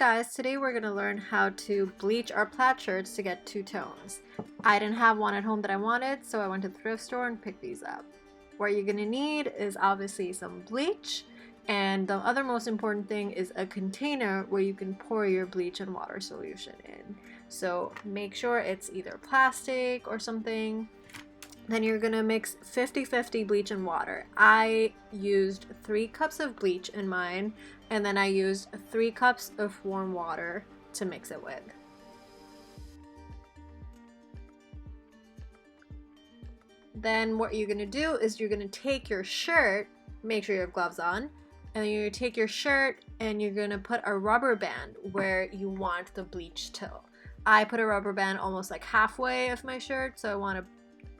guys, today we're going to learn how to bleach our plaid shirts to get two tones. I didn't have one at home that I wanted, so I went to the thrift store and picked these up. What you're going to need is obviously some bleach, and the other most important thing is a container where you can pour your bleach and water solution in. So make sure it's either plastic or something. Then you're going to mix 50-50 bleach and water. I used 3 cups of bleach in mine, and then I used 3 cups of warm water to mix it with. Then what you're going to do is you're going to take your shirt, make sure you have gloves on, and you're going to take your shirt and you're going to put a rubber band where you want the bleach to. I put a rubber band almost like halfway of my shirt, so I want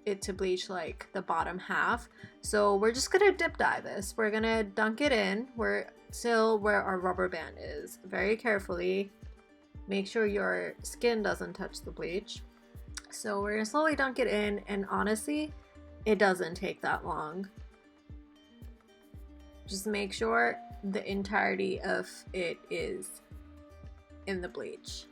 it to bleach like the bottom half. So we're just gonna dip dye this. We're gonna dunk it in till where our rubber band is. Very carefully. Make sure your skin doesn't touch the bleach. So we're gonna slowly dunk it in, and honestly, it doesn't take that long. Just make sure the entirety of it is in the bleach.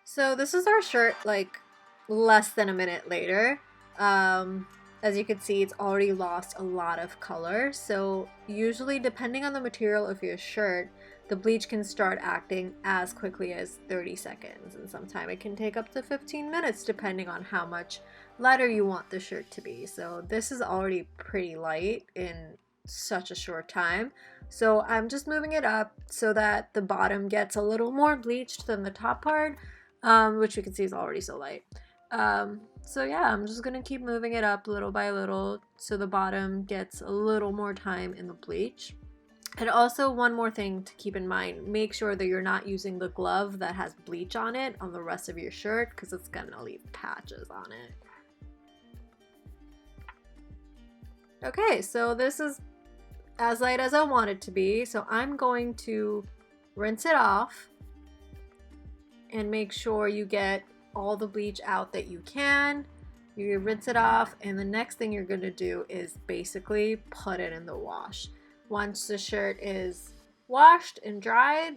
So this is our shirt like less than a minute later. As you can see, it's already lost a lot of color. So usually, depending on the material of your shirt, the bleach can start acting as quickly as 30 seconds. And sometimes it can take up to 15 minutes depending on how much lighter you want the shirt to be. So this is already pretty light in such a short time. So I'm just moving it up so that the bottom gets a little more bleached than the top part. Which you can see is already so light. So yeah, I'm just gonna keep moving it up little by little so the bottom gets a little more time in the bleach. And also one more thing to keep in mind, make sure that you're not using the glove that has bleach on it on the rest of your shirt, because it's gonna leave patches on it. Okay, so this is as light as I want it to be, so I'm going to rinse it off and make sure you get all the bleach out that you can. You rinse it off, and the next thing you're going to do is basically put it in the wash. Once the shirt is washed and dried,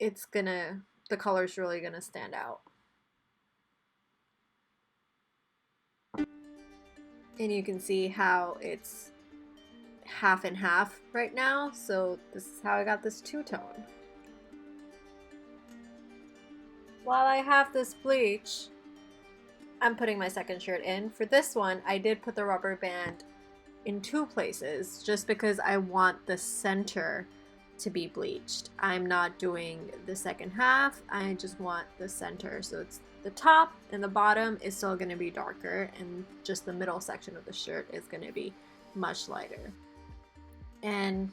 the color's really gonna stand out. And you can see how it's half and half right now, so this is how I got this two-tone. While I have this bleach, I'm putting my second shirt in. For this one, I did put the rubber band in 2 places just because I want the center to be bleached. I'm not doing the second half, I just want the center. So it's the top and the bottom is still going to be darker, and just the middle section of the shirt is going to be much lighter. And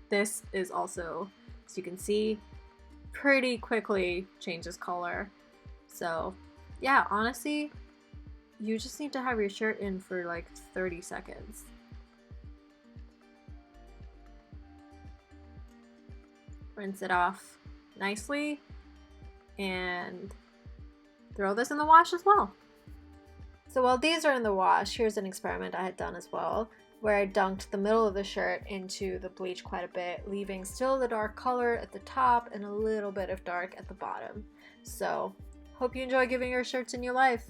this is also, as you can see, pretty quickly changes color. So yeah, honestly, you just need to have your shirt in for like 30 seconds. Rinse it off nicely and throw this in the wash as well. So while these are in the wash, here's an experiment I had done as well, where I dunked the middle of the shirt into the bleach quite a bit, leaving still the dark color at the top and a little bit of dark at the bottom. So, hope you enjoy giving your shirts a new life.